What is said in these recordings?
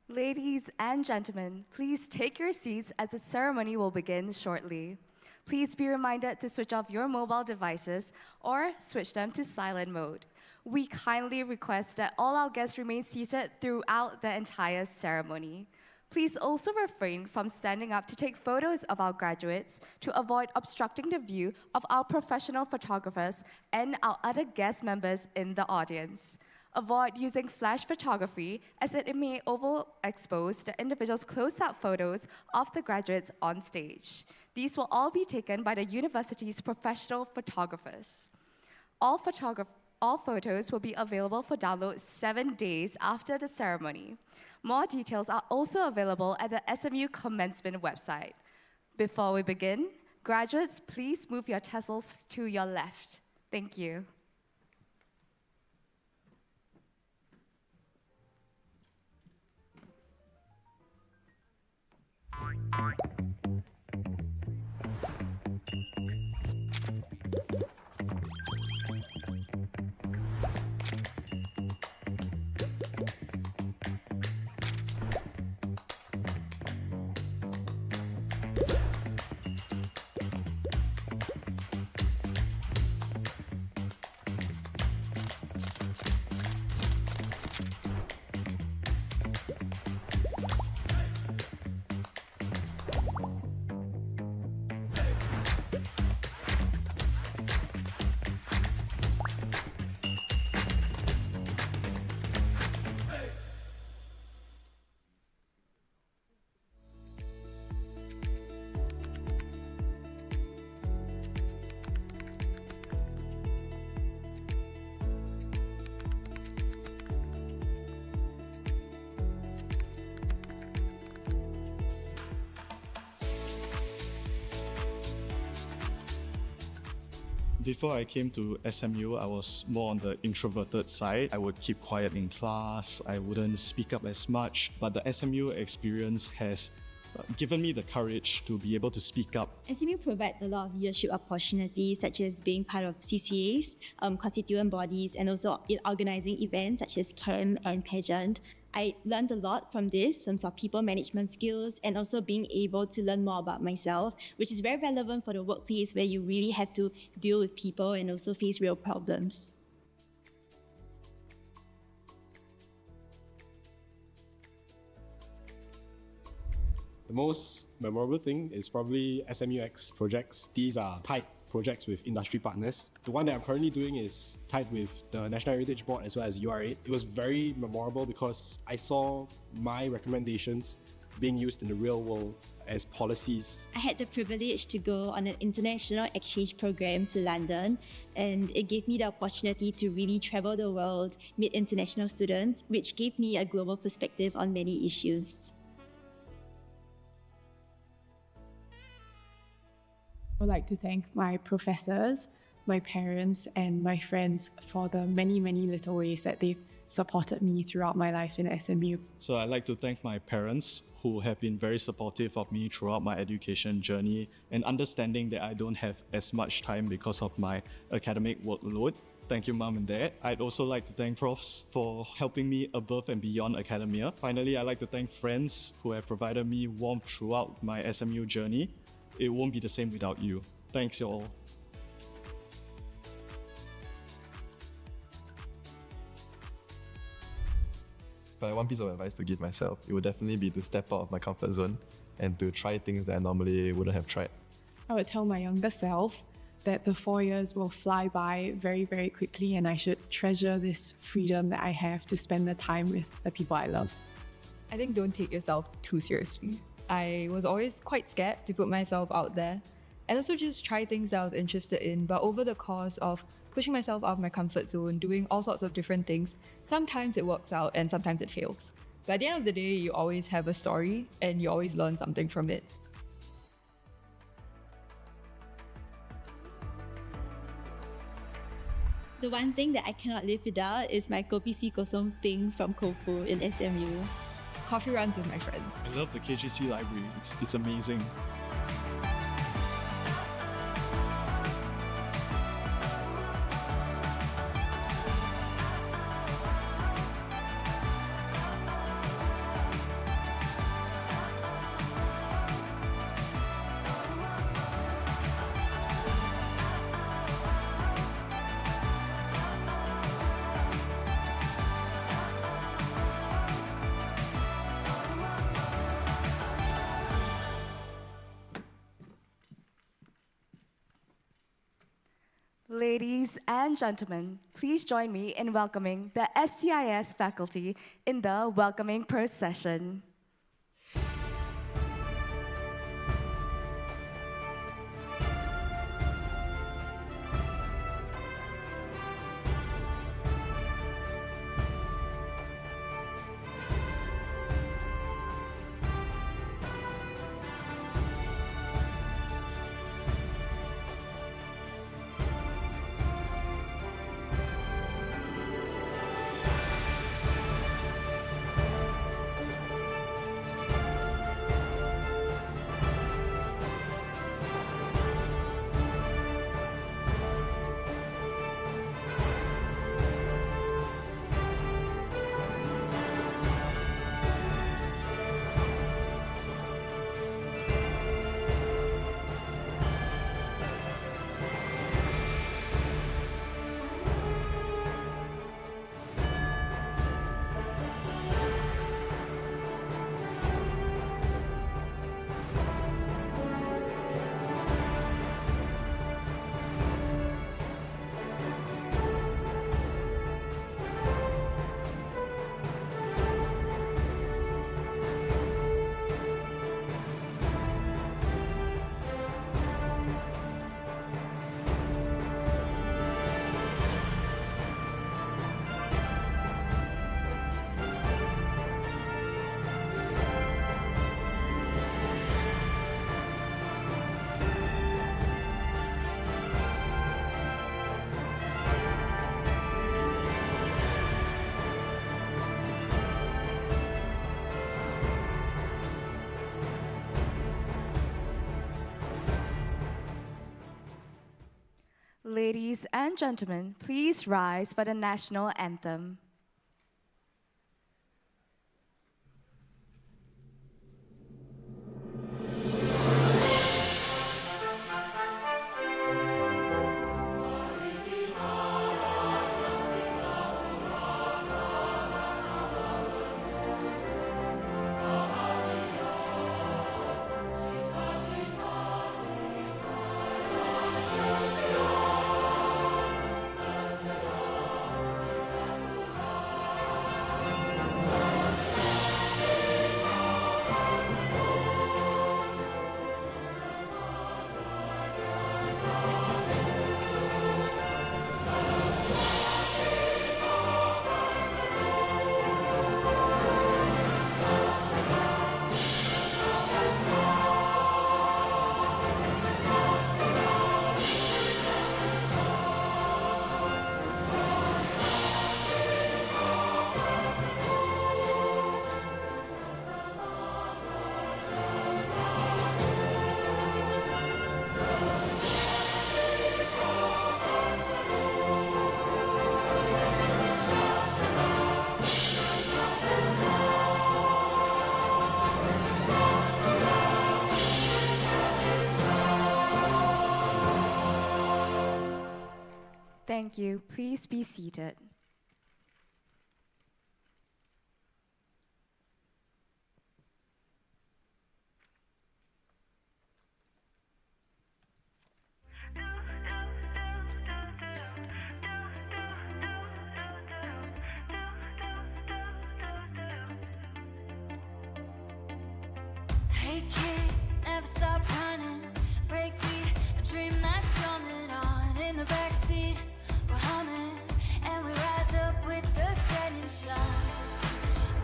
Ladies and gentlemen, please take your seats as the ceremony will begin shortly. Please be reminded to switch off your mobile devices or switch them to silent mode. We kindly request that all our guests remain seated throughout the entire ceremony. Please also refrain from standing up to take photos of our graduates to avoid obstructing the view of our professional photographers and our other guest members in the audience. Avoid using flash photography as it may overexpose the individual's close-up photos of the graduates on stage. These will all be taken by the university's professional photographers. All photos will be available for download 7 days after the ceremony. More details are also available at the SMU commencement website. Before we begin, graduates, please move your tassels to your left. Thank you. Before I came to SMU, I was more on the introverted side. I would keep quiet in class, I wouldn't speak up as much, but the SMU experience has given me the courage to be able to speak up. SMU provides a lot of leadership opportunities, such as being part of CCAs, constituent bodies, and also in organizing events such as camp and pageant. I learned a lot from this, some sort of people management skills, and also being able to learn more about myself, which is very relevant for the workplace where you really have to deal with people and also face real problems. The most memorable thing is probably SMUX projects. These are tied projects with industry partners. The one that I'm currently doing is tied with the National Heritage Board as well as UR8. It was very memorable because I saw my recommendations being used in the real world as policies. I had the privilege to go on an international exchange program to London, and it gave me the opportunity to really travel the world, meet international students, which gave me a global perspective on many issues. I would like to thank my professors, my parents, and my friends for the many, many little ways that they've supported me throughout my life in SMU. So I'd like to thank my parents who have been very supportive of me throughout my education journey and understanding that I don't have as much time because of my academic workload. Thank you, Mom and Dad. I'd also like to thank profs for helping me above and beyond academia. Finally, I'd like to thank friends who have provided me warmth throughout my SMU journey. It won't be the same without you. Thanks, you all. If I had one piece of advice to give myself, it would definitely be to step out of my comfort zone and to try things that I normally wouldn't have tried. I would tell my younger self that the 4 years will fly by very, very quickly, and I should treasure this freedom that I have to spend the time with the people I love. I think don't take yourself too seriously. I was always quite scared to put myself out there and also just try things that I was interested in. But over the course of pushing myself out of my comfort zone, doing all sorts of different things, sometimes it works out and sometimes it fails. But at the end of the day, you always have a story and you always learn something from it. The one thing that I cannot live without is my kopi si kosong thing from Kofu in SMU. Coffee runs with my friends. I love the KGC library. It's amazing. Ladies and gentlemen, please join me in welcoming the SCIS faculty in the welcoming procession. Ladies and gentlemen, please rise for the national anthem. Thank you. Please be seated. Hey kid, never stop running. Breakbeat, a dream that's drumming on in the backseat. We're humming and we rise up with the setting sun.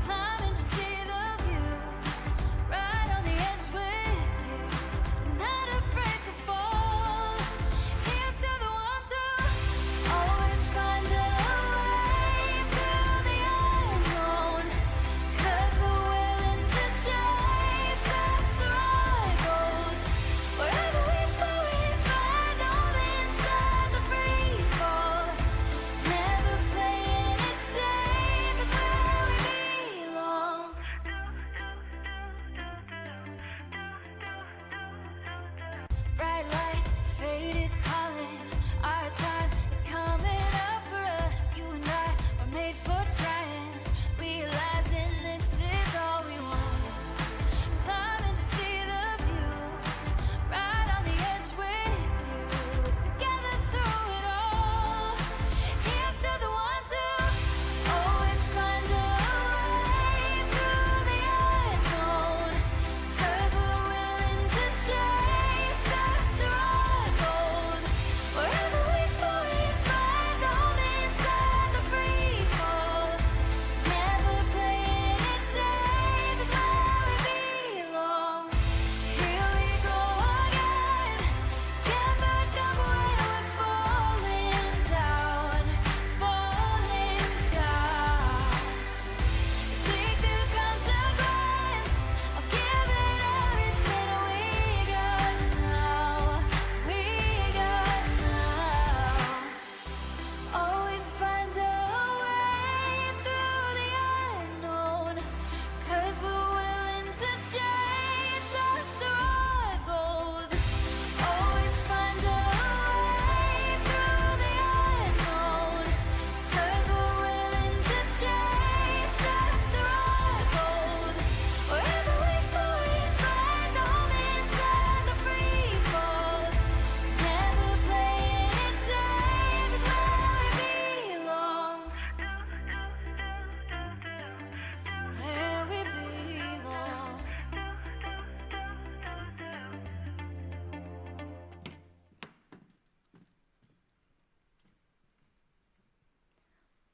Climbing to see the view, right on the edge with you. Not afraid to fall. Here's to the ones who always find a way through the unknown. 'Cause we're willing to chase after all.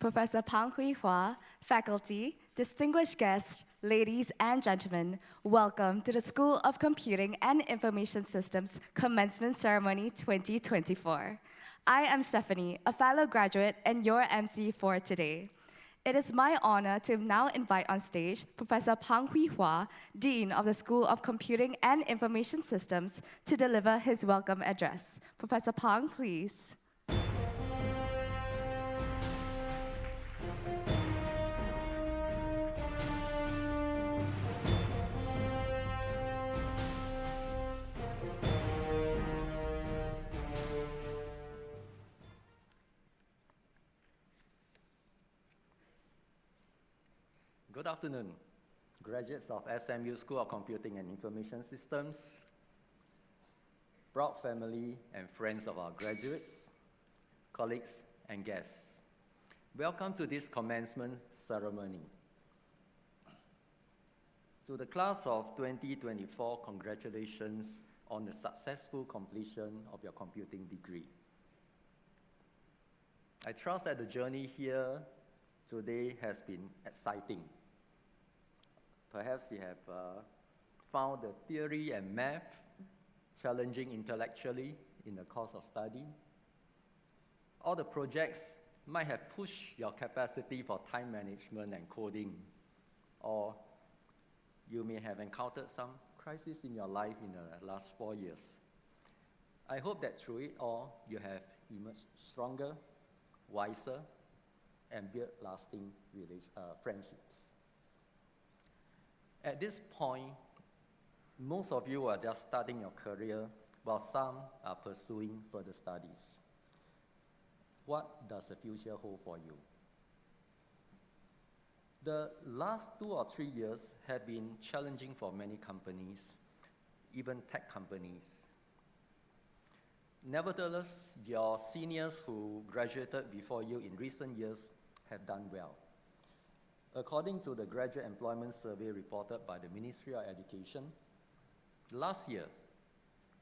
Professor Pang Hui Hua, faculty, distinguished guests, ladies and gentlemen, welcome to the School of Computing and Information Systems Commencement Ceremony 2024. I am Stephanie, a fellow graduate and your MC for today. It is my honor to now invite on stage Professor Pang Hui Hua, Dean of the School of Computing and Information Systems, to deliver his welcome address. Professor Pang, please. Good afternoon, graduates of SMU School of Computing and Information Systems, proud family and friends of our graduates, colleagues, and guests. Welcome to this commencement ceremony. To the class of 2024, congratulations on the successful completion of your computing degree. I trust that the journey here today has been exciting. Perhaps you have found the theory and math challenging intellectually in the course of study. All the projects might have pushed your capacity for time management and coding, or you may have encountered some crisis in your life in the last 4 years. I hope that through it all, you have emerged stronger, wiser, and built lasting friendships. At this point, most of you are just starting your career, while some are pursuing further studies. What does the future hold for you? The last 2 or 3 years have been challenging for many companies, even tech companies. Nevertheless, your seniors who graduated before you in recent years have done well. According to the Graduate Employment Survey reported by the Ministry of Education, last year,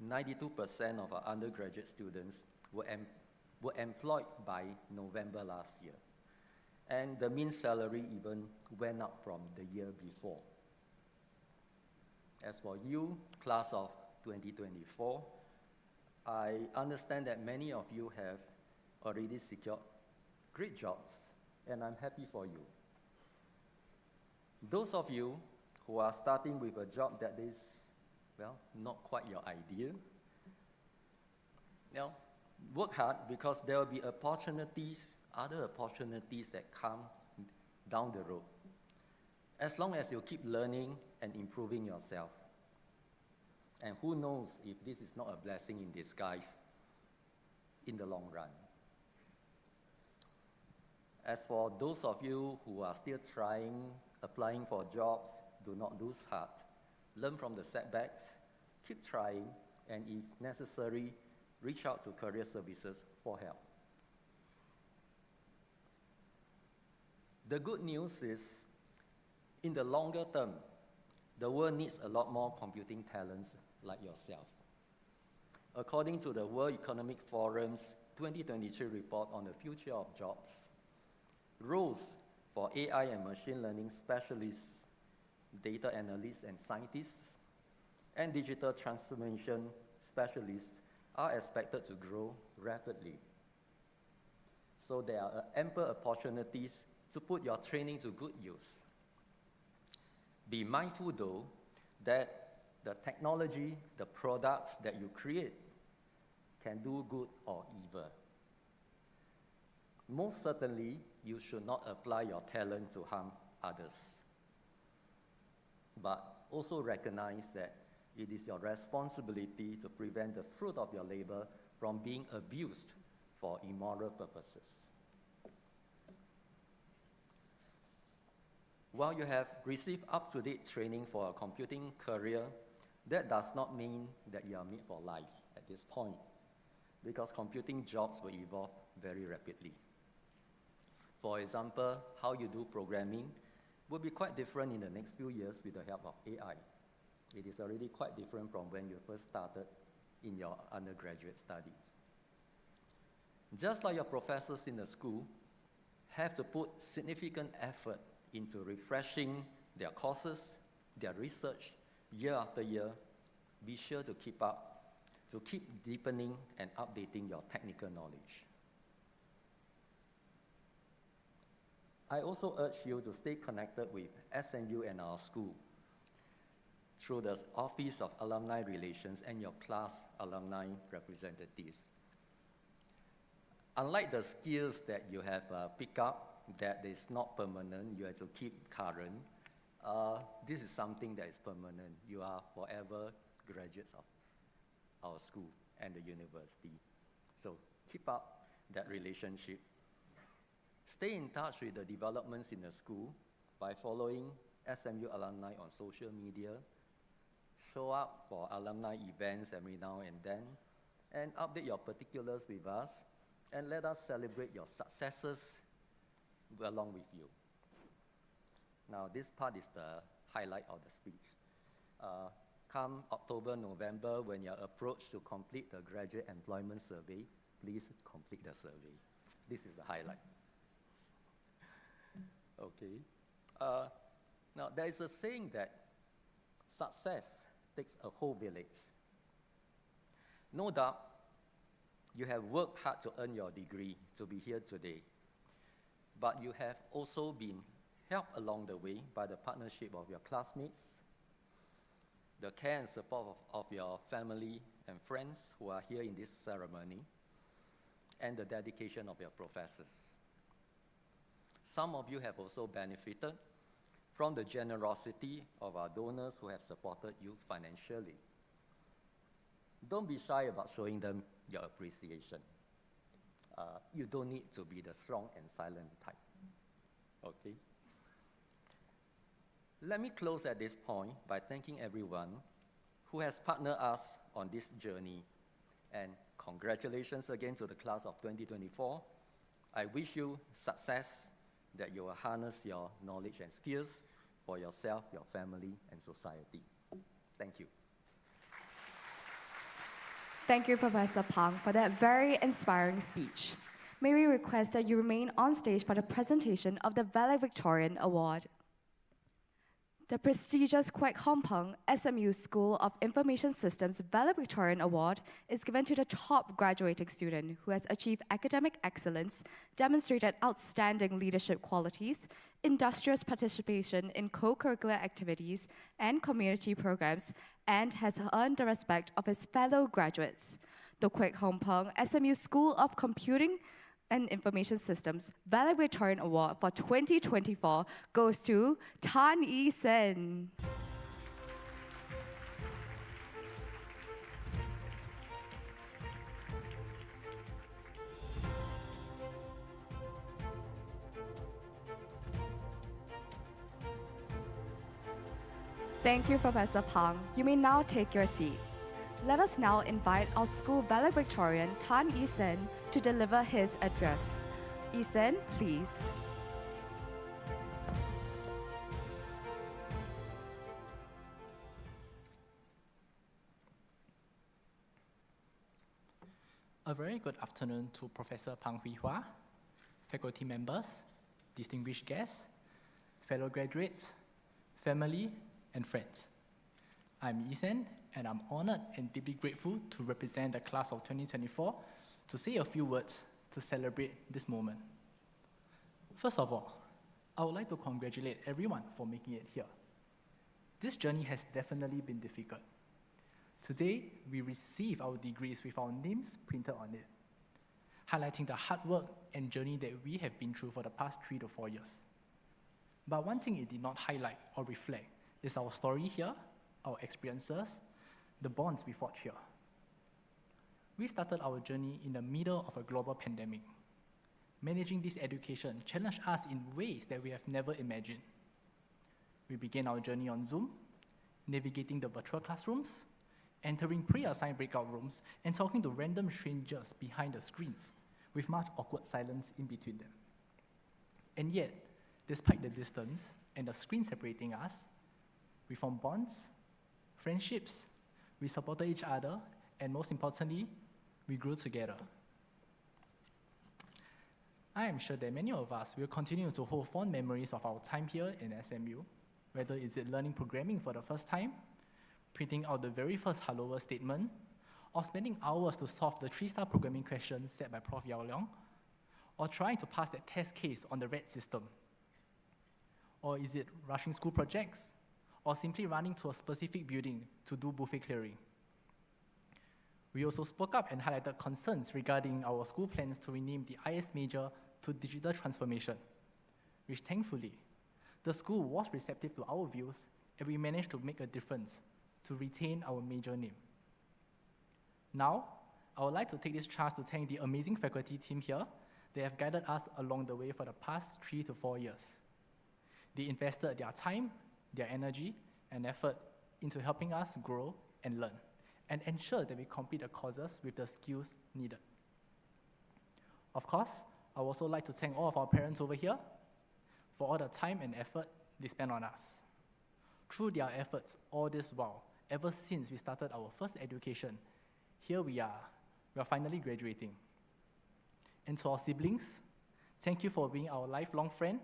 92% of our undergraduate students were employed by November last year. And the mean salary even went up from the year before. As for you, class of 2024, I understand that many of you have already secured great jobs, and I'm happy for you. Those of you who are starting with a job that is, well, not quite your ideal, work hard, because there will be opportunities, other opportunities that come down the road, as long as you keep learning and improving yourself. And who knows if this is not a blessing in disguise in the long run. As for those of you who are still applying for jobs, do not lose heart. Learn from the setbacks, keep trying, and if necessary, reach out to career services for help. The good news is, in the longer term, the world needs a lot more computing talents like yourself. According to the World Economic Forum's 2023 report on the future of jobs, roles for AI and machine learning specialists, data analysts and scientists, and digital transformation specialists are expected to grow rapidly. So there are ample opportunities to put your training to good use. Be mindful, though, that the technology, the products that you create can do good or evil. Most certainly, you should not apply your talent to harm others. But also recognize that it is your responsibility to prevent the fruit of your labor from being abused for immoral purposes. While you have received up-to-date training for a computing career, that does not mean that you are made for life at this point, because computing jobs will evolve very rapidly. For example, how you do programming will be quite different in the next few years with the help of AI. It is already quite different from when you first started in your undergraduate studies. Just like your professors in the school have to put significant effort into refreshing their courses, their research, year after year. Be sure to keep up, to keep deepening and updating your technical knowledge. I also urge you to stay connected with SMU and our school through the Office of Alumni Relations and your class alumni representatives. Unlike the skills that you have picked up that is not permanent, you have to keep current, this is something that is permanent. You are forever graduates of our school and the university. So keep up that relationship. Stay in touch with the developments in the school by following SMU alumni on social media. Show up for alumni events every now and then, and update your particulars with us, and let us celebrate your successes along with you. Now, this part is the highlight of the speech. Come October, November, when you're approached to complete the graduate employment survey, please complete the survey. This is the highlight. Okay. Now, there is a saying that success takes a whole village. No doubt, you have worked hard to earn your degree to be here today, but you have also been helped along the way by the partnership of your classmates, the care and support of your family and friends who are here in this ceremony, and the dedication of your professors. Some of you have also benefited from the generosity of our donors who have supported you financially. Don't be shy about showing them your appreciation. You don't need to be the strong and silent type. Okay? Let me close at this point by thanking everyone who has partnered us on this journey. And congratulations again to the class of 2024. I wish you success, that you will harness your knowledge and skills for yourself, your family, and society. Thank you. Thank you, Professor Pang, for that very inspiring speech. May we request that you remain on stage for the presentation of the Valedictorian Award. The prestigious Kwek Hong Peng SMU School of Information Systems Valedictorian Award is given to the top graduating student who has achieved academic excellence, demonstrated outstanding leadership qualities, industrious participation in co-curricular activities and community programs, and has earned the respect of his fellow graduates. The Kwek Hong Peng SMU School of Computing and Information Systems Valedictorian Award for 2024 goes to Tan Yi-sen. Thank you, Professor Pang. You may now take your seat. Let us now invite our school valedictorian, Tan Yi-sen, to deliver his address. Yi-sen, please. A very good afternoon to Professor Pang Hui-hua, faculty members, distinguished guests, fellow graduates, family, and friends. I'm Yi-sen, and I'm honored and deeply grateful to represent the class of 2024 to say a few words to celebrate this moment. First of all, I would like to congratulate everyone for making it here. This journey has definitely been difficult. Today, we receive our degrees with our names printed on it, highlighting the hard work and journey that we have been through for the past 3 to 4 years. But one thing it did not highlight or reflect is our story here, our experiences, the bonds we forged here. We started our journey in the middle of a global pandemic. Managing this education challenged us in ways that we have never imagined. We began our journey on Zoom, navigating the virtual classrooms, entering pre-assigned breakout rooms, and talking to random strangers behind the screens, with much awkward silence in between them. And yet, despite the distance and the screen separating us, we formed bonds, friendships, we supported each other, and most importantly, we grew together. I am sure that many of us will continue to hold fond memories of our time here in SMU, whether is it learning programming for the first time, printing out the very first hello world statement, or spending hours to solve the 3-star programming question set by Prof. Yao Leong, or trying to pass that test case on the red system. Or is it rushing school projects, or simply running to a specific building to do buffet clearing? We also spoke up and highlighted concerns regarding our school plans to rename the IS major to digital transformation, which thankfully, the school was receptive to our views and we managed to make a difference to retain our major name. Now, I would like to take this chance to thank the amazing faculty team here. They have guided us along the way for the past 3 to 4 years. They invested their time, their energy, and effort into helping us grow and learn, and ensure that we complete the courses with the skills needed. Of course, I would also like to thank all of our parents over here for all the time and effort they spent on us. Through their efforts all this while, ever since we started our first education, here we are finally graduating. And to our siblings, thank you for being our lifelong friend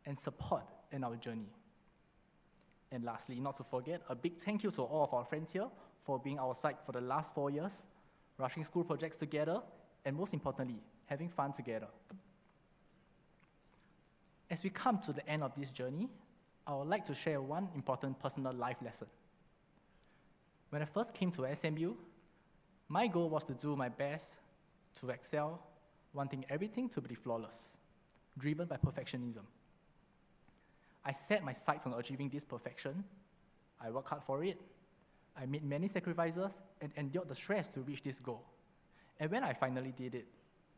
and support in our journey. And lastly, not to forget, a big thank you to all of our friends here for being our side for the last 4 years, rushing school projects together, and most importantly, having fun together. As we come to the end of this journey, I would like to share one important personal life lesson. When I first came to SMU, my goal was to do my best, to excel, wanting everything to be flawless, driven by perfectionism. I set my sights on achieving this perfection. I worked hard for it. I made many sacrifices and endured the stress to reach this goal. And when I finally did it,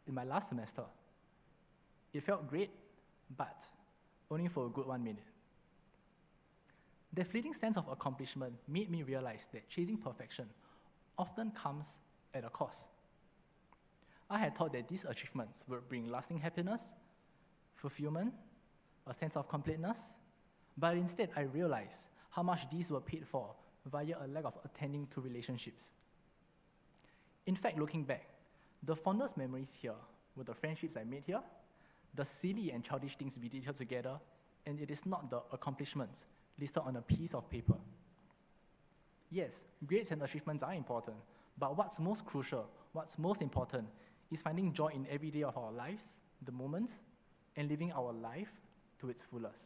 in my last semester, it felt great, but only for a good 1 minute. The fleeting sense of accomplishment made me realize that chasing perfection often comes at a cost. I had thought that these achievements would bring lasting happiness, fulfillment, a sense of completeness, but instead I realized how much these were paid for via a lack of attending to relationships. In fact, looking back, the fondest memories here were the friendships I made here, the silly and childish things we did here together, and it is not the accomplishments listed on a piece of paper. Yes, grades and achievements are important, but what's most crucial, what's most important, is finding joy in every day of our lives, the moments, and living our life to its fullest.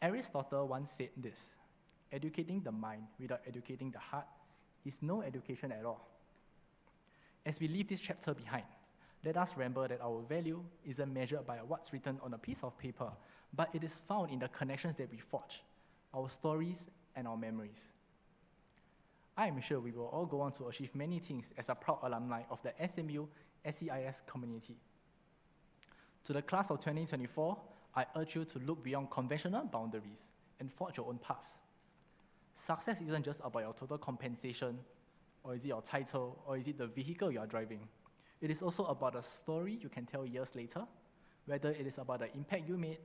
Aristotle once said this: educating the mind without educating the heart is no education at all. As we leave this chapter behind, let us remember that our value isn't measured by what's written on a piece of paper, but it is found in the connections that we forge, our stories and our memories. I am sure we will all go on to achieve many things as a proud alumni of the SMU SEIS community. To the class of 2024, I urge you to look beyond conventional boundaries and forge your own paths. Success isn't just about your total compensation, or is it your title, or is it the vehicle you are driving. It is also about a story you can tell years later, whether it is about the impact you made,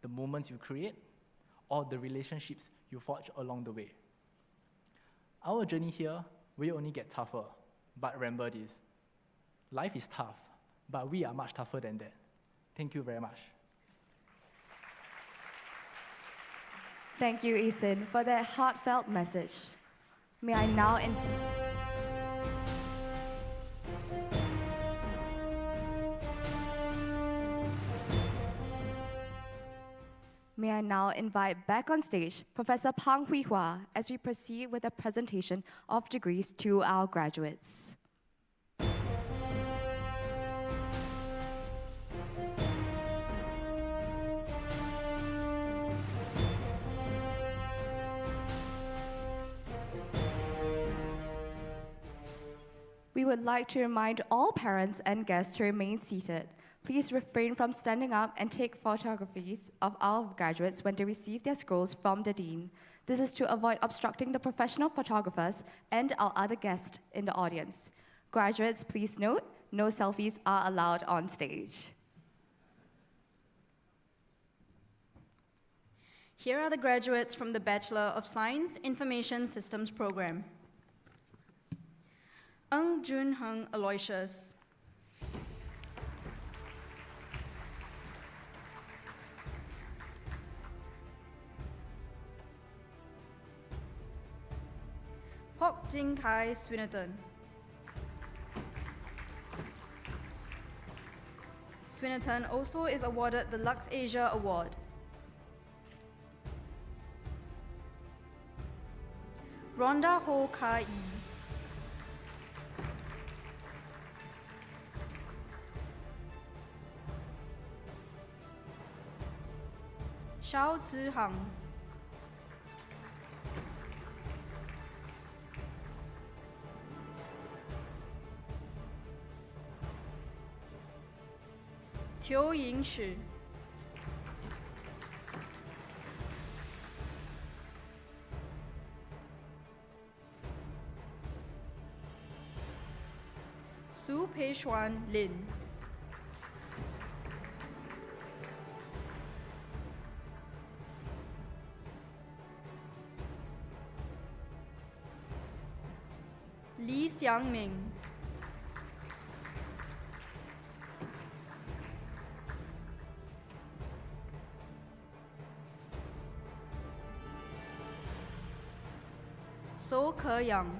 the moments you create, or the relationships you forge along the way. Our journey here will only get tougher, but remember this: life is tough, but we are much tougher than that. Thank you very much. Thank you, Eason, for that heartfelt message. May I now invite back on stage Professor Pang Hui Hua as we proceed with the presentation of degrees to our graduates. We would like to remind all parents and guests to remain seated. Please refrain from standing up and take photographies of our graduates when they receive their scrolls from the Dean. This is to avoid obstructing the professional photographers and our other guests in the audience. Graduates, please note, no selfies are allowed on stage. Here are the graduates from the Bachelor of Science Information Systems program. Ng Jun Hung Aloysius. Hok Jin Kai Swinnerton. Swinnerton also is awarded the Lux Asia Award. Rhonda Ho Ka-yi. Shao Zhihang. Qiu Yingshi. Su Peishuan Lin. Li Xiangming. So Keyang.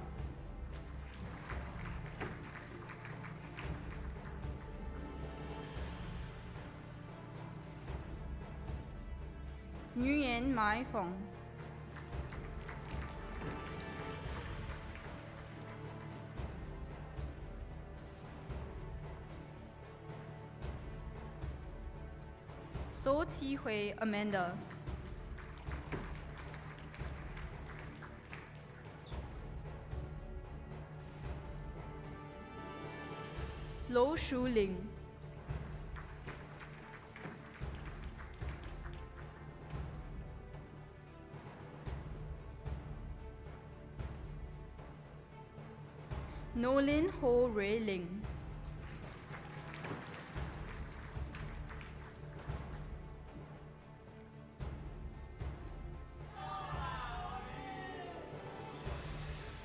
Nguyen Mai Fong. So Ti Hui Amanda. Lo Shuling. Nolin Ho Rei Ling.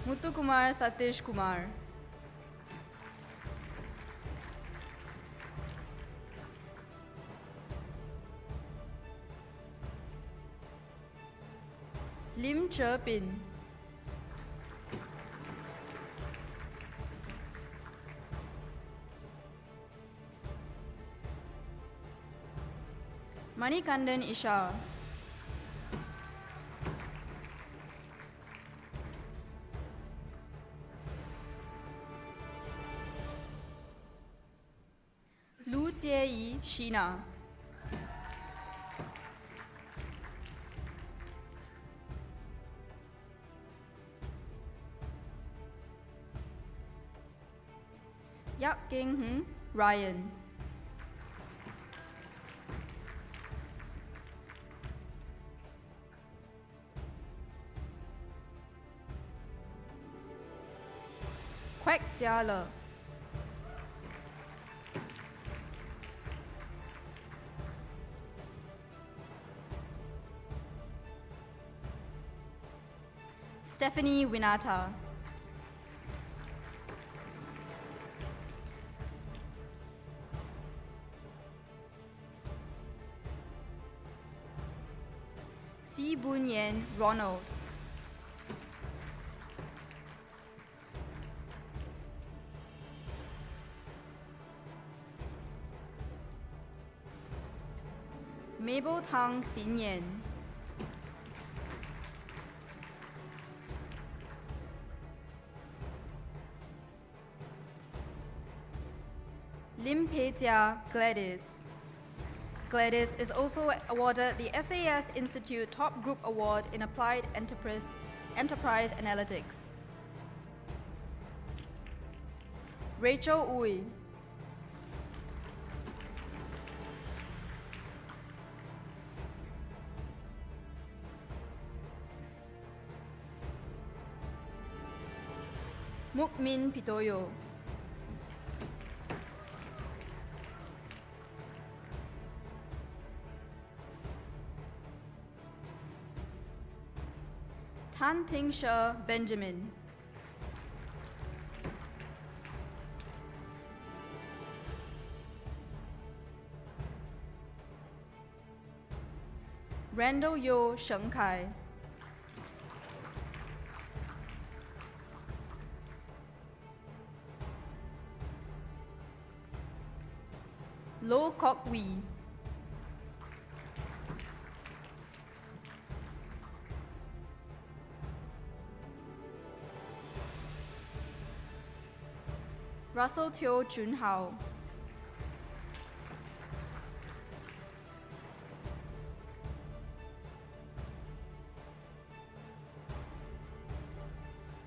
Muthukumar Satish Kumar. Lim Chepin. Manikandan Isha. Lu Jieyi Sheena. Yak Ging Hun Ryan. Kwek Jia Le. Stephanie Winata. Si Bunyan Ronald. Mabel Tang Xin Yan. Lim Pei Jia Gladys. Gladys is also awarded the SAS Institute Top Group Award in Applied Enterprise Analytics. Rachel Uy. Mukmin Pitoyo. Tan Tingsha Benjamin. Randall Yo Sheng Kai. Lo Kok Wee. Russell Teo Chun Hao.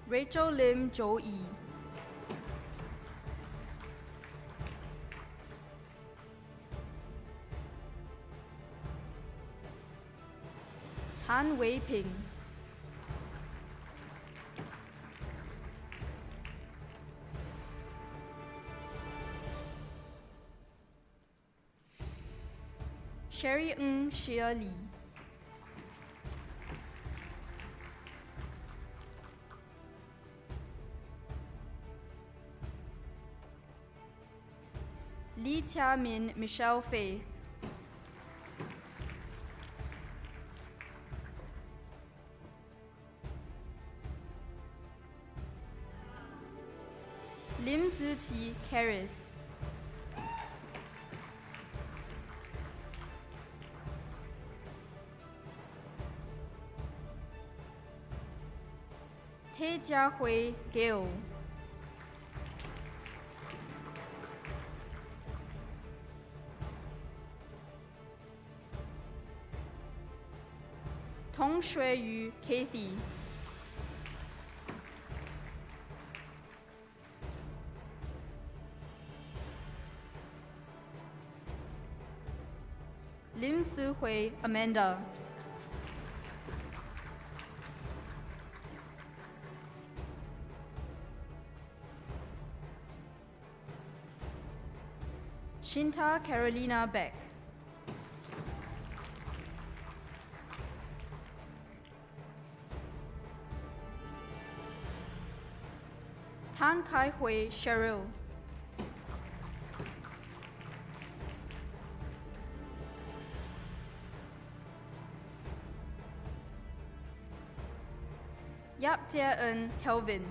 Rachel Lim Jo Yi. Tan Wei Ping. Sherry Ng Shia Lee. Lee Tia Min Michelle Faith. Lim Zi Qi Karis. Tae Jia Hui Gail. Tong Shui Yu Kathy. Lim Su Hui Amanda. Shinta Carolina Beck. Tan Kai Hui Cheryl. Yap Jie En Kelvin.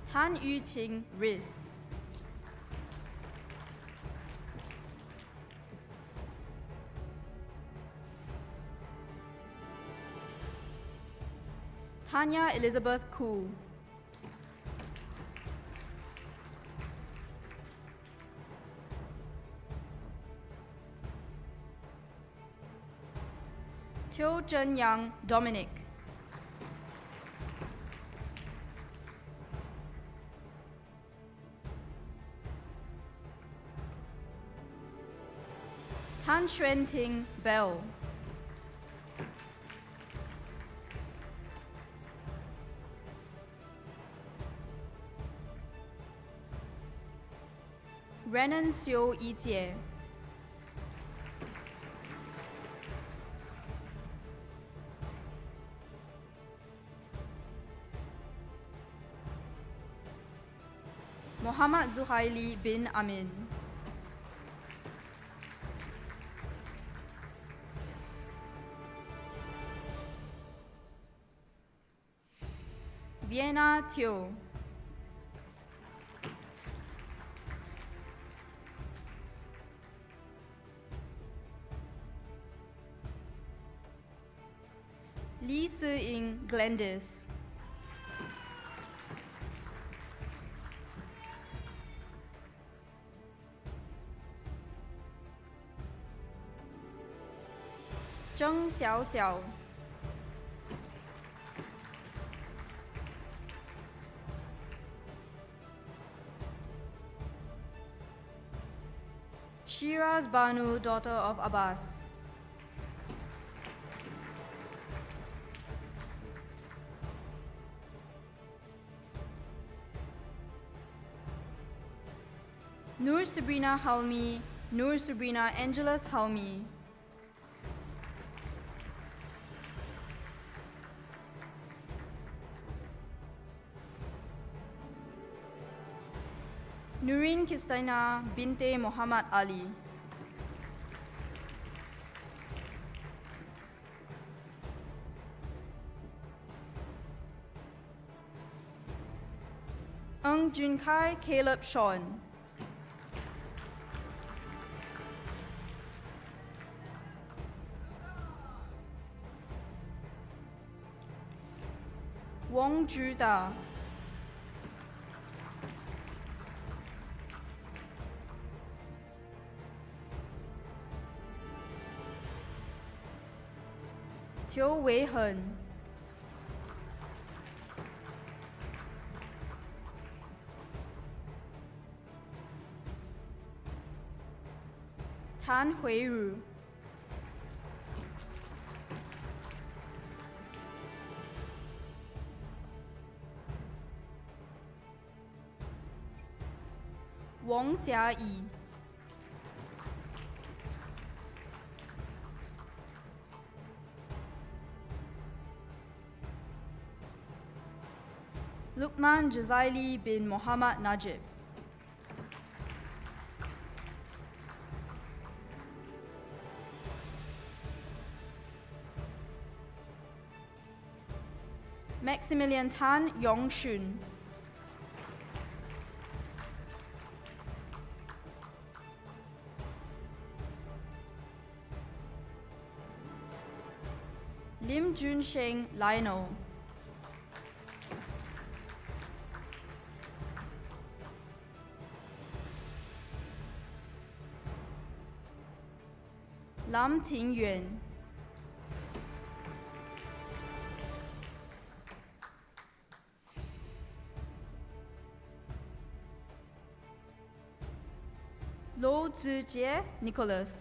Tan Yu Qing Riz. Tanya Elizabeth Koo. Teo Zhen Yang Dominic. Tan Xuan Ting Bell. Renan Xiu Yijie. Muhammad Zuhaili bin Amin. Vienna Teo. Lee Se-ing Glandis. Zheng Xiaoxiao. Shiraz Banu, daughter of Abbas. Nur Sabrina Halmi, Nur Sabrina Angeles Halmi. Nurin Kistina Binte Muhammad Ali. Ng Jun Kai Caleb Sean. Wong Ju Da. Teo Wei Hen. Tan Hui Ru. Wang Jiayi. Lukman Jazaili bin Muhammad Najib. Maximilian Tan Yong Shun. Lim Jun Sheng Lionel. Lam Ting Yuan. Lo Zijie Nicholas.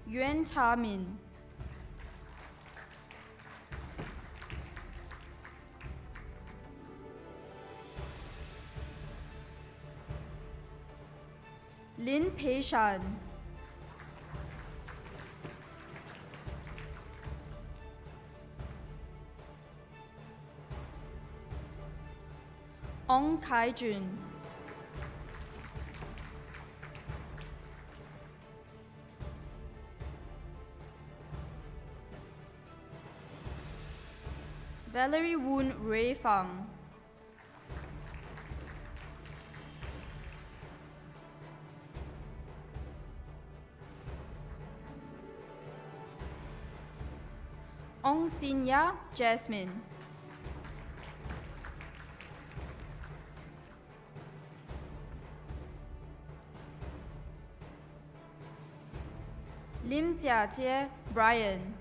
Yuan Cha Min. Lin Pei Shan. Ong Kai Jun. Valerie Woon Ray Fang. Ong Sin Ya Jasmine. Lim Jiajie Brian.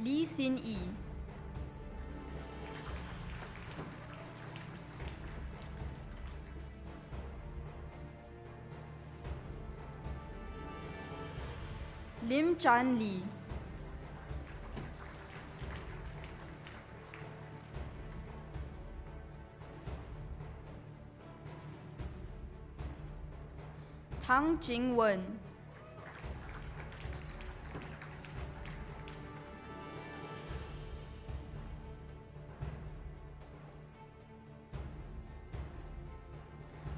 Lee Sin Yi. Lim Chan Lee. Tang Jingwen.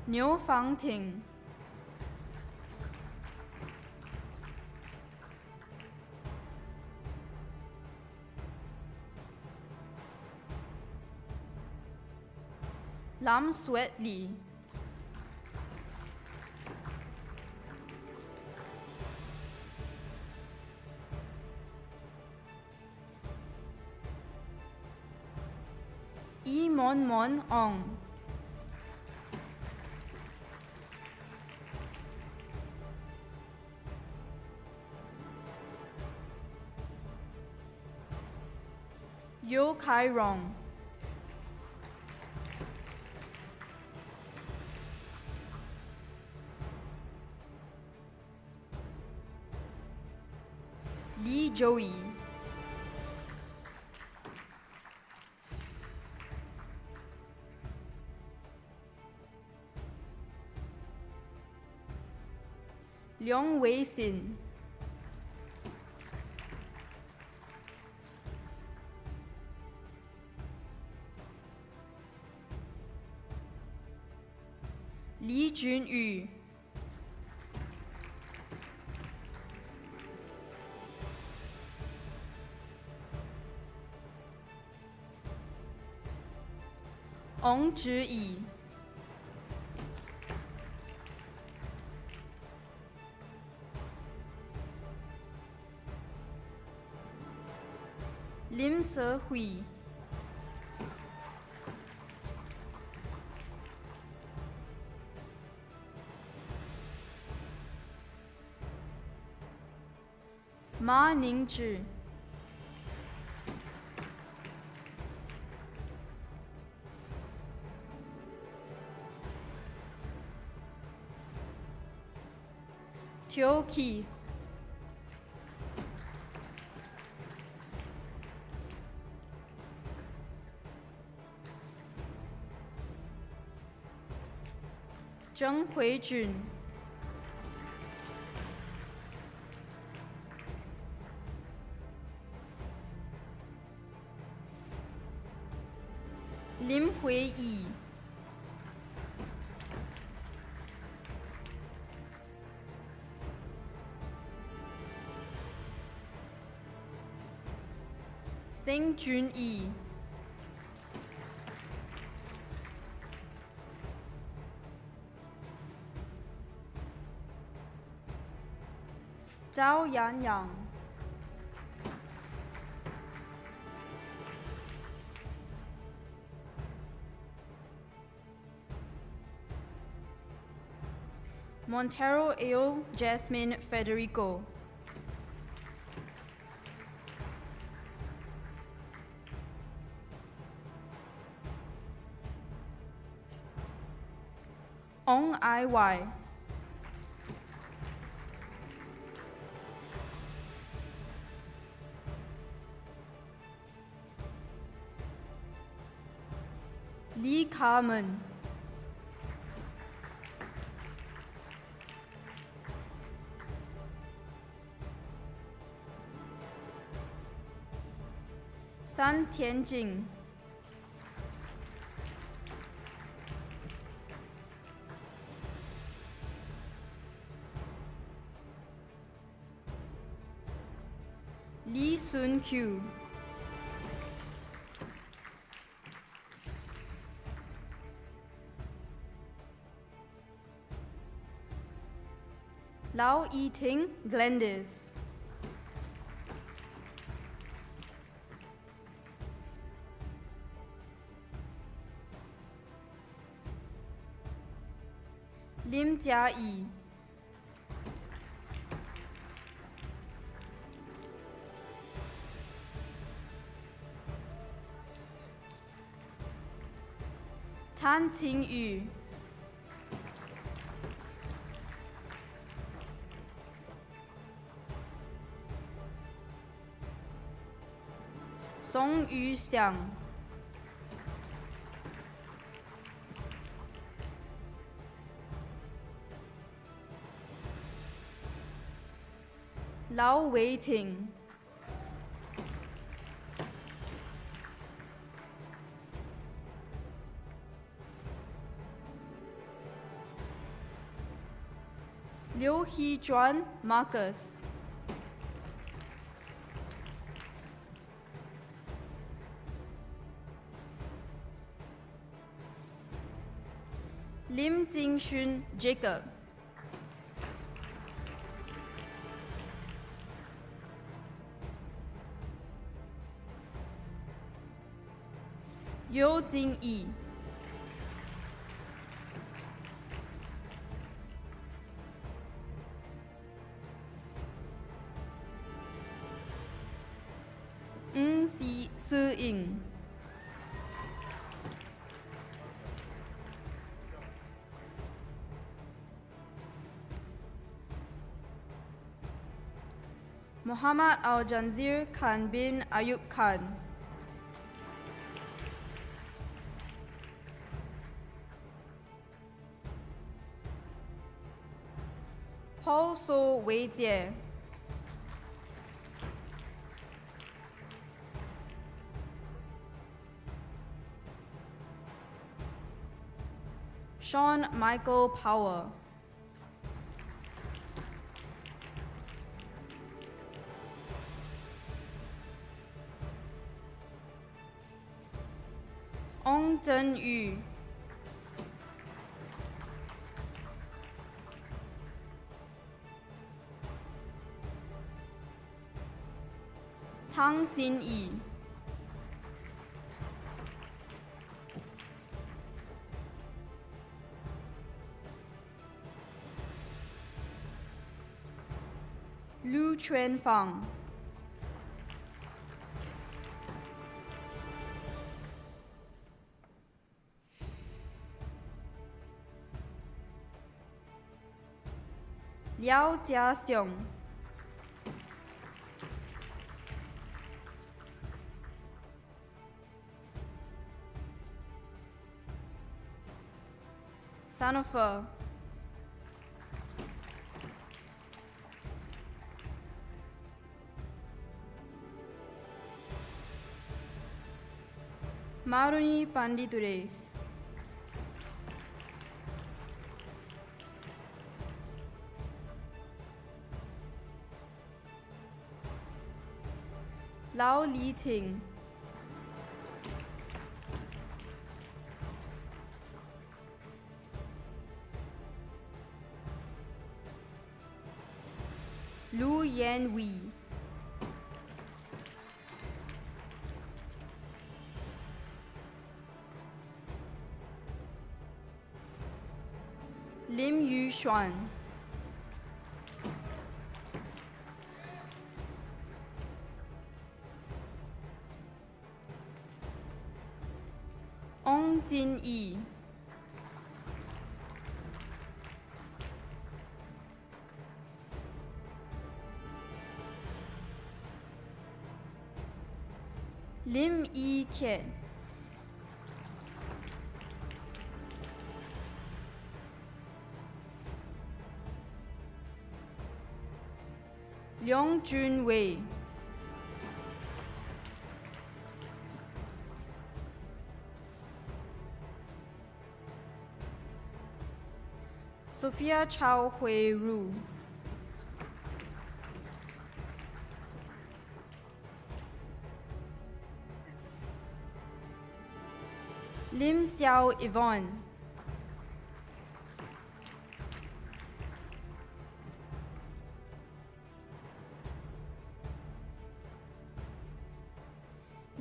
Niu Fangting. Lam Suet Lee. Yi Mon Mon Ong. Yo Kai Rong. Lee Joey. Leong Wei Sin. 李俊宇、王志毅、林社会、马宁志、Teo Keith、郑慧君、林慧仪、沈俊毅、赵洋洋、Montero Eo Jasmine Federico, Ong Iy, Lee Carmen, San Tianjing, Lee Sun Kyu, Lau Yiting Glendis, Lim Jia-yi, Tan Ting-yu, Song Yu-xiang, Lau Wei-ting, Liu Hee-juan Marcus, Lim Jingxun Jacob, Yo Jing-yi, Ng Si-ying, Muhammad Al-Janzir Khan bin Ayub Khan, Paul So Wei-jie, Sean Michael Power. Ong Zhen Yu. Tang Xin Yi. Lu Chuan Fang. Liao Jiaxiong. Sanofer. Maruni Panditure. Lao Li Ting. Lu Yan Wei. Lim Yu Xuan. Ong Jin Yi. Lim Yi Kiet. Leong Jun Wei. Sophia Chow Hui Ru. Lim Xiao Yvonne.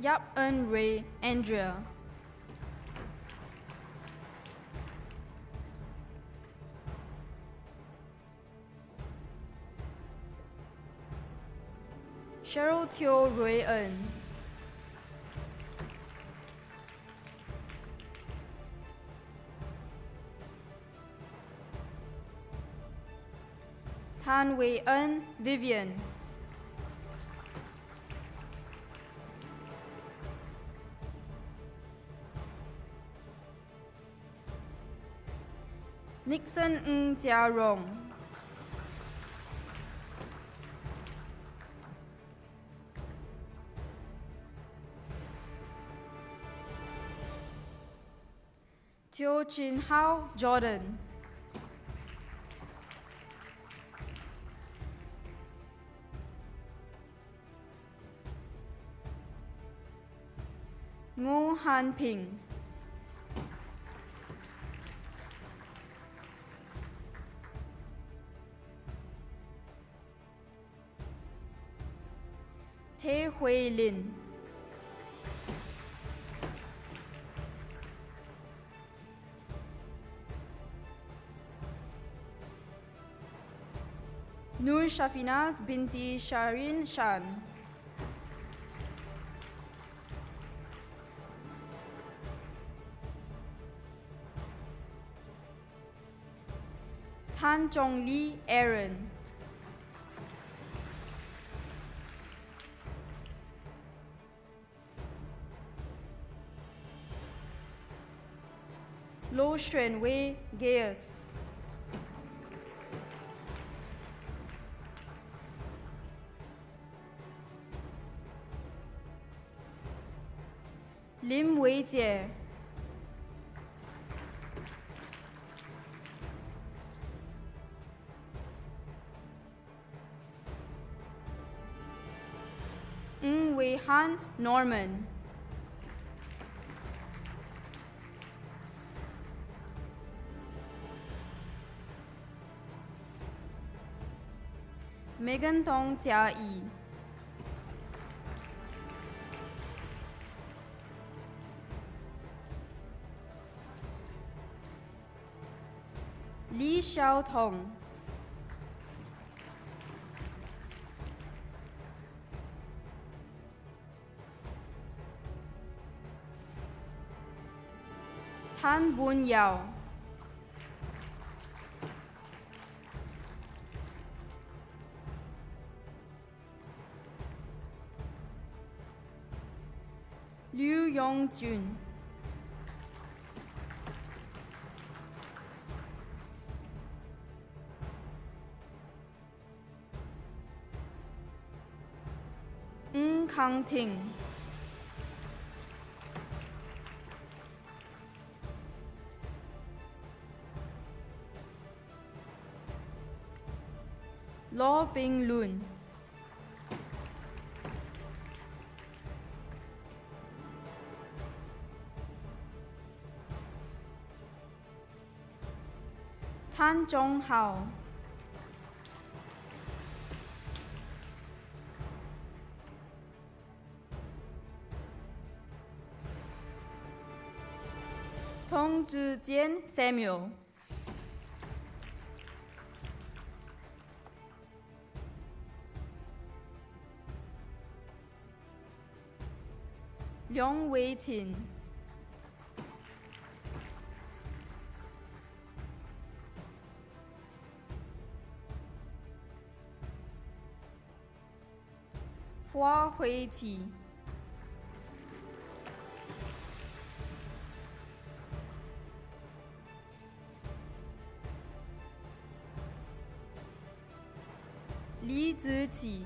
Yap Eun Ray Andrea. Cheryl Teo Rui Eun. Tan Wei Eun Vivian. Nixon Ng Jia Rong. Teo Chin Hao Jordan. Ngô Han Ping. Tae Hui Lin. Nur Shafinaz binti Sharin Shan. Tan Jong Lee Aaron. Lo Xuan Wei Gaius. Lim Wei Jie. Ng Wei Han, Norman. Megan Tong Jia Yi. Li Xiaotong. Tan Bun Yao. Liu Yongjun. Ng Kangting. Law Bing Lun. Tan Zhong Hao. Tong Zhijian Samuel. Liang Weiqin. Hua Huiqi. Li Ziqi.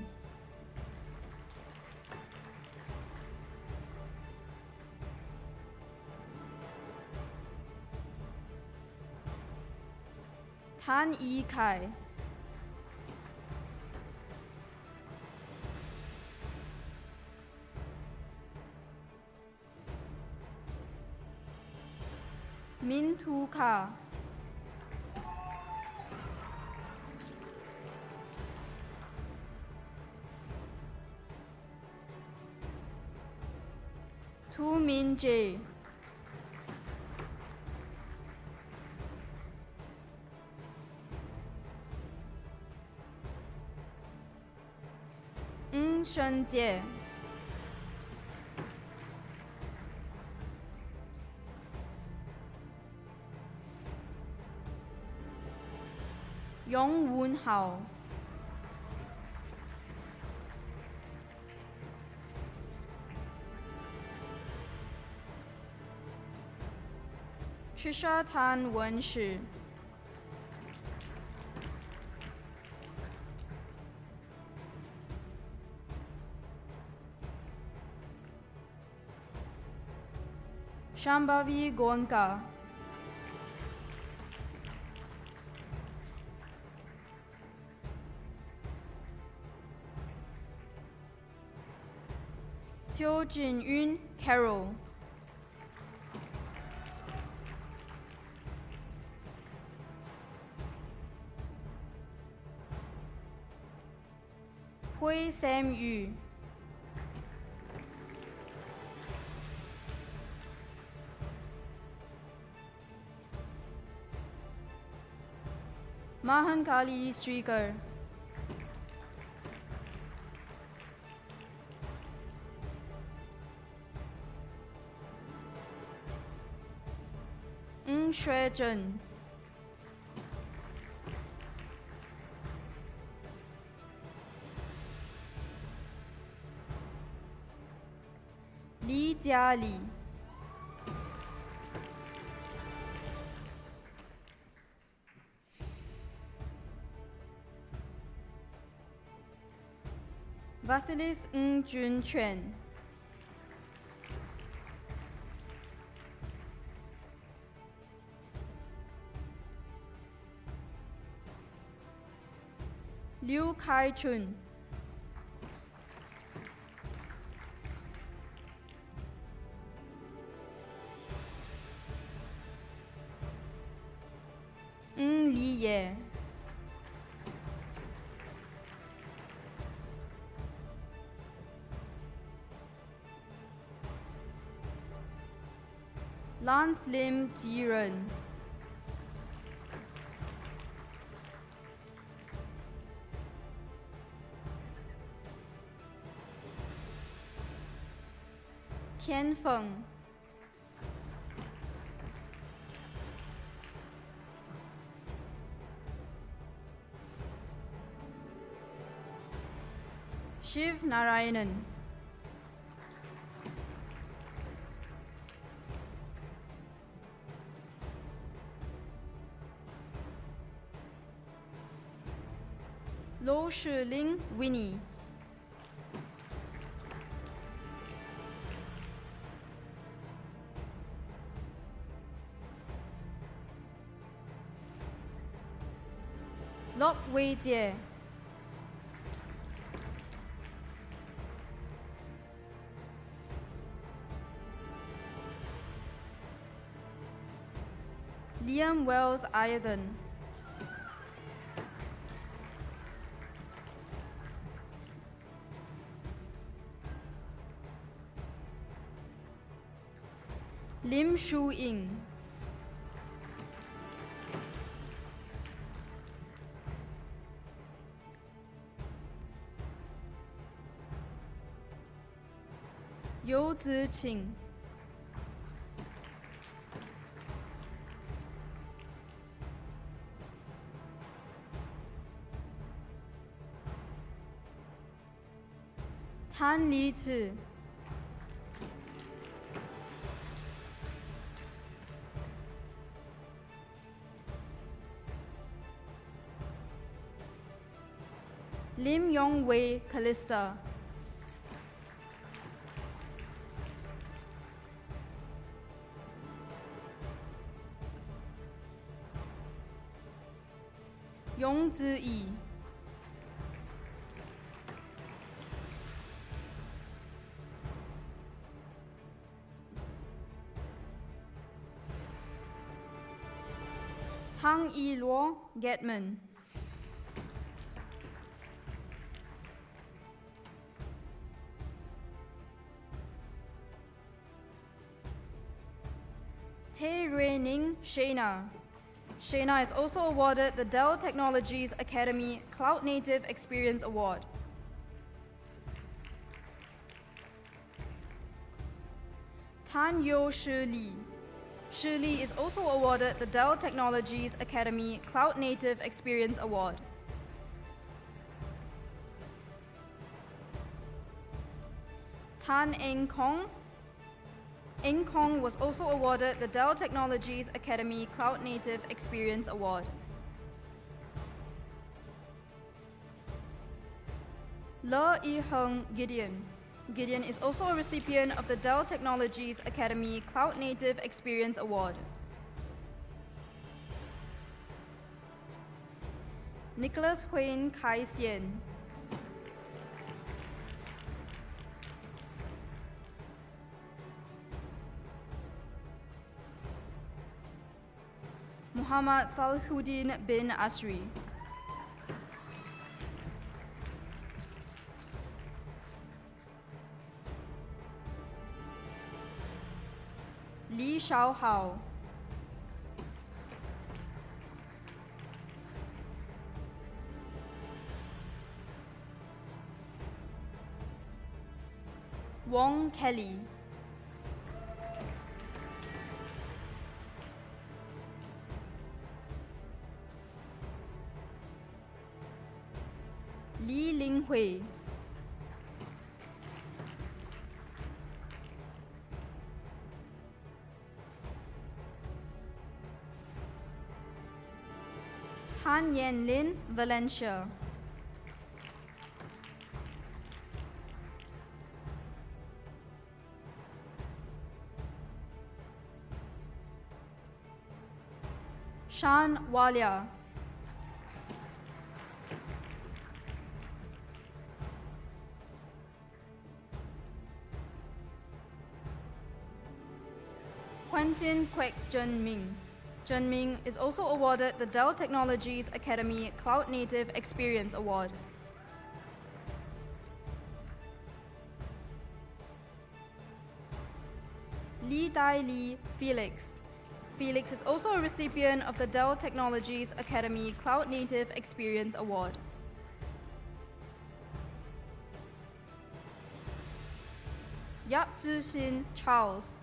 Tan Yikai. Min Tu Ka. Tu Min Jae. Ng Shenjie. Yong Wun Hao. Trisha Tan Wenshi. Shambhavi Gonka. Teo Jin-yun Carol. Hui Sam Yu. Mahankali Srikar. Ng Shuizhen. Li Jiali. Vasilis Ng Junquan. Liu Kai-chun. Li Ye. Lance Lim Ji Ren. Tian Feng. Shiv Narayanan. Lo Shiling Winnie. Lok Wei Jie. Liam Wells Ayadon. Lim Shu Ying. Yu Ziqing. Tan Li Zhi. Lim Yong Wei Callista. Yong Ziyi. Tang Yi Luo Getman. Tae Rui-Ning Shayna. Shayna is also awarded the Dell Technologies Academy Cloud Native Experience Award. Tan Yo Shi Li. Shi Li is also awarded the Dell Technologies Academy Cloud Native Experience Award. Tan Eng Kong. Eng Kong was also awarded the Dell Technologies Academy Cloud Native Experience Award. Le Yi-hung Gideon. Gideon is also a recipient of the Dell Technologies Academy Cloud Native Experience Award. Nicholas Huyen Kai Xian. Muhammad Salhuddin bin Asri. Li Shaohao. Wong Kelly. Li Linghui. Tan Yen Lin Valencia. Shan Walia. Quentin Kwek Jun Ming. Zhenming is also awarded the Dell Technologies Academy Cloud Native Experience Award. Li Dai Li Felix. Felix is also a recipient of the Dell Technologies Academy Cloud Native Experience Award. Yap Zixin Charles.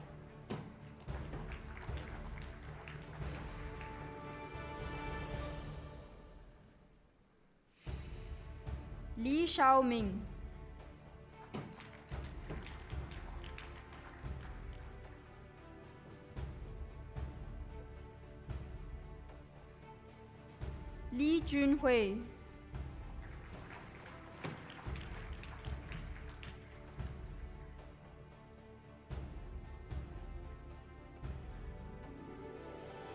Li Xiaoming. Li Junhui.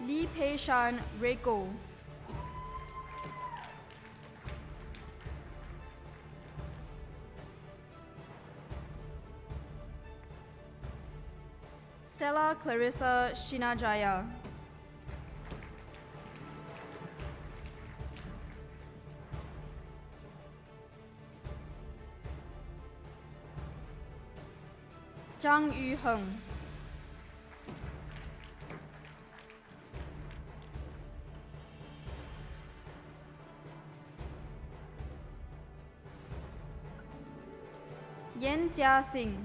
Li Peishan Reiko. Stella Clarissa Shinajaya. Zhang Yuheng. Yan Jiaxing.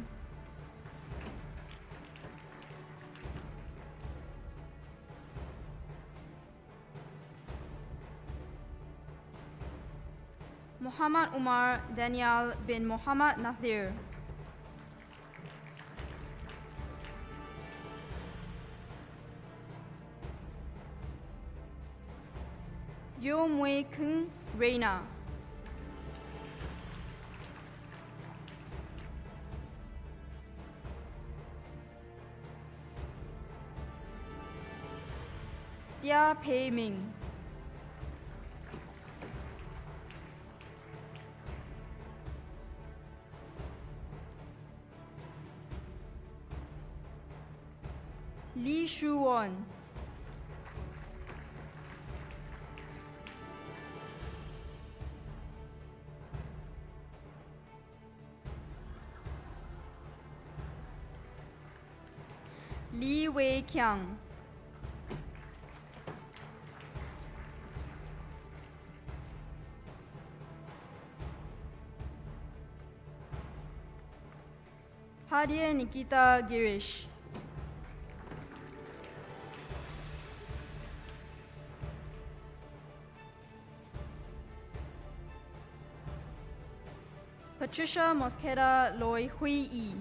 Muhammad Umar Daniel bin Muhammad Nasir. Yo Mui Keng Reina. Xia Pei Ming. Li Shuwan. Li Wei Qiang. Padya Nikita Girish. Patricia Mosqueda Loi Hui Yi.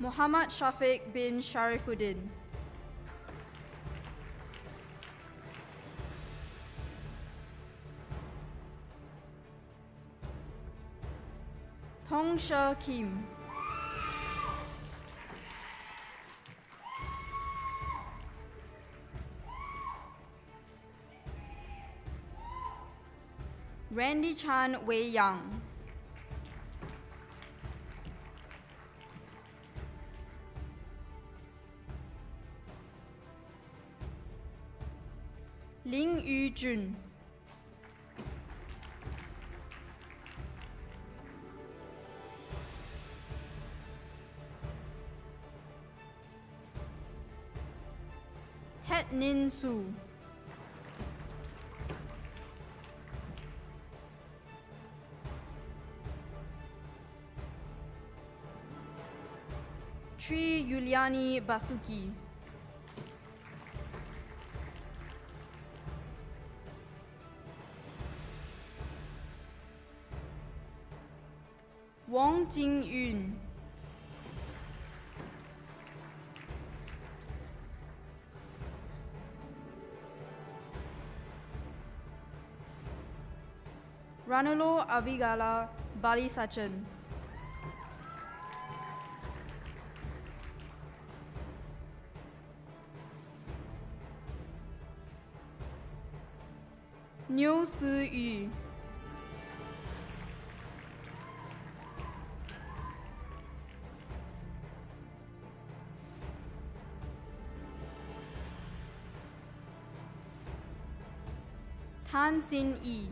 Muhammad Shafiq bin Sharifuddin. Tong She Kim. Randy Chan Wei Yang. Ling Yu Jun. Ted Nin Su. Tri Yuliani Basuki. Wang Jingyun. Ranulo Avigala Bali Sachin. Niu Si Yu. Tan Sin Yi,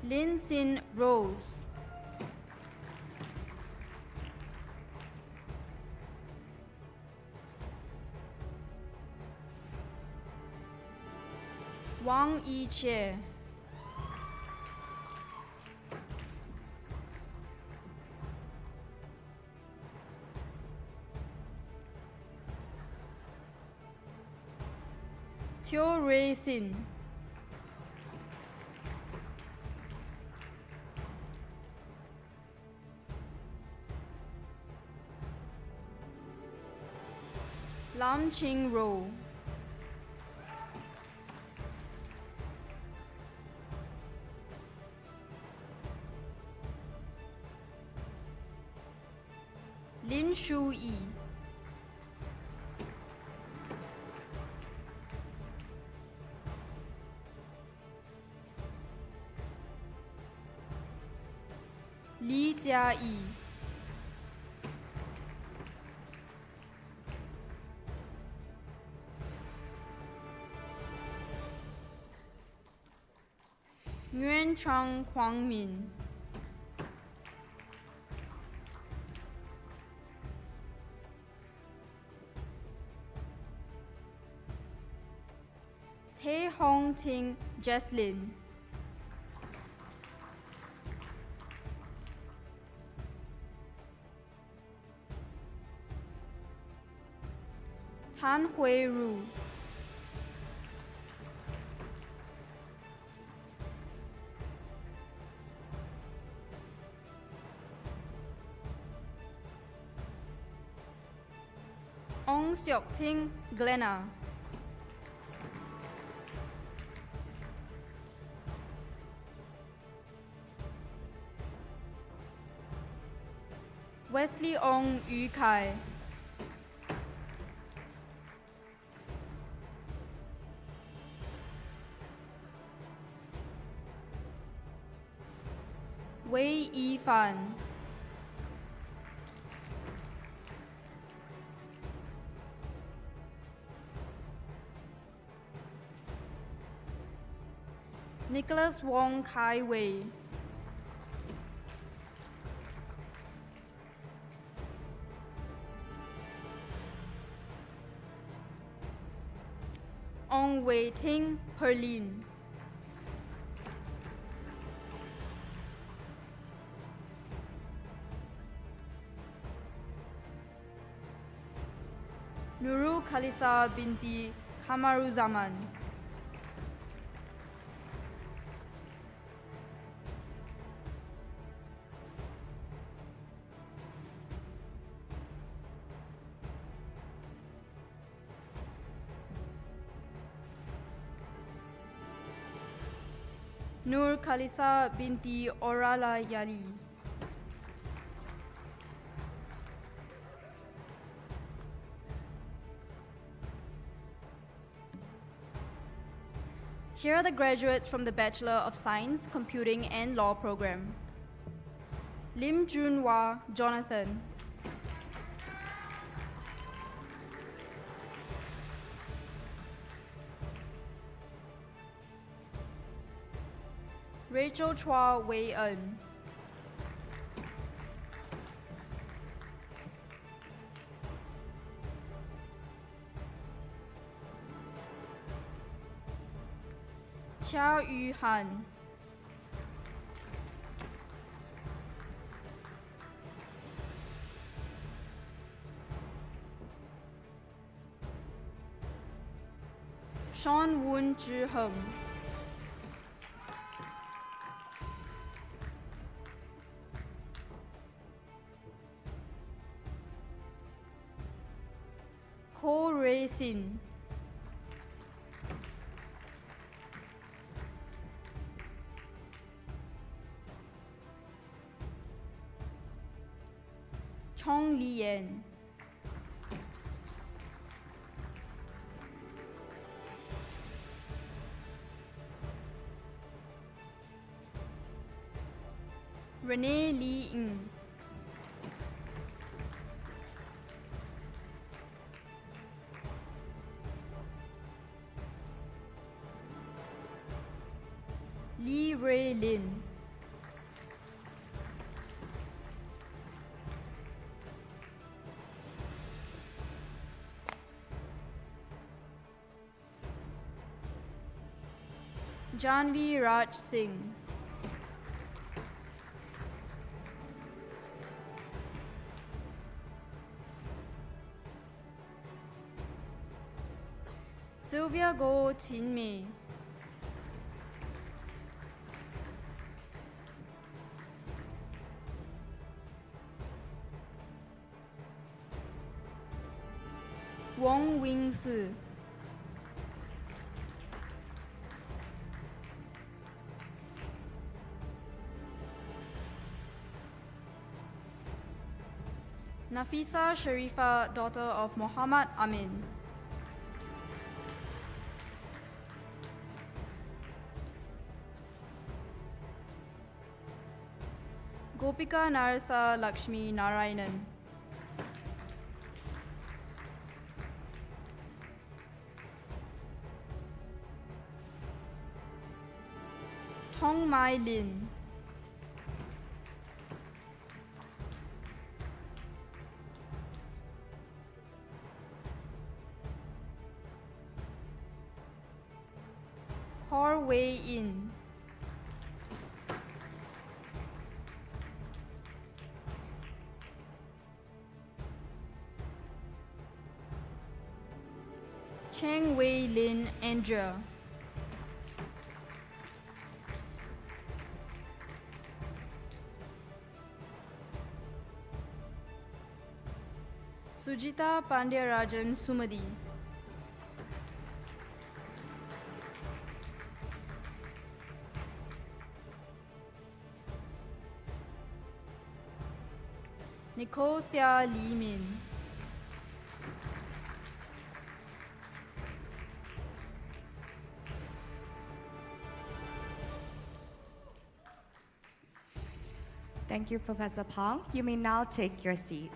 Lin Sin Rose, Wang Yi Che, Teo Rei Sin, Lam Ching Ro, Lin Shu Yi, Li Jia Yi, Nguyen Chang Kwang Min, Tae Hong Ting Jesslyn, Tan Hui Ru, Ong Seok Ting Glenna, Wesley Ong Yu Kai, Wei Yi Fan, Nicholas Wong Kai Wei, Ong Wei Ting Perlin, Nurul Khalisa binti Kamaruzaman, Nur Khalisa binti Orala Yali, Here are the graduates from the Bachelor of Science, Computing and Law program. Lim Junhwa Jonathan, Rachel Chua Wei En, Chia Yu Han, Sean Woon Zhi Heng, Ko Rei Sin, Chong Lian, Renee Lee Ng, Lee Ray Lin. Janvi Raj Singh. Sylvia Go Chin Mei. Wong Wing Su. Nafisa Sharifa, daughter of Muhammad Amin. Gopika Narasa Lakshmi Narayanan. Tong Mai Lin. Kor Wei In. Cheng Wei Lin Andrea. Sujita Pandyarajan Sumadi. Nicosia Lee Min. Thank you, Professor Pang. You may now take your seat.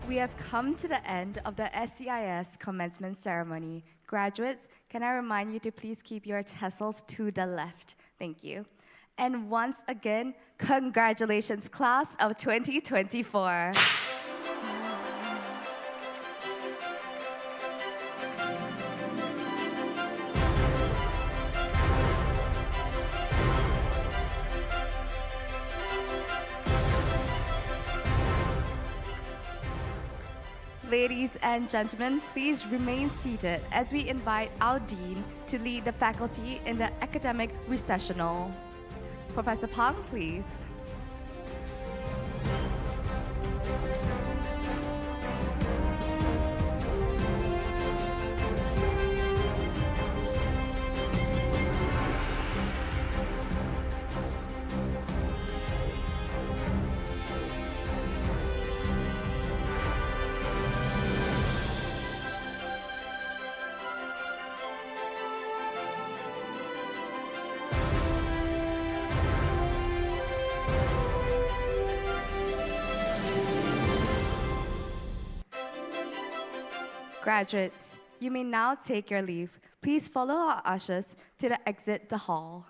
We have come to the end of the SCIS commencement ceremony. Graduates, can I remind you to please keep your tassels to the left? Thank you. And once again, congratulations, class of 2024. Ladies and gentlemen, please remain seated as we invite our Dean to lead the faculty in the academic recessional. Professor Pang, please. Graduates, you may now take your leave. Please follow our ushers to the exit the hall.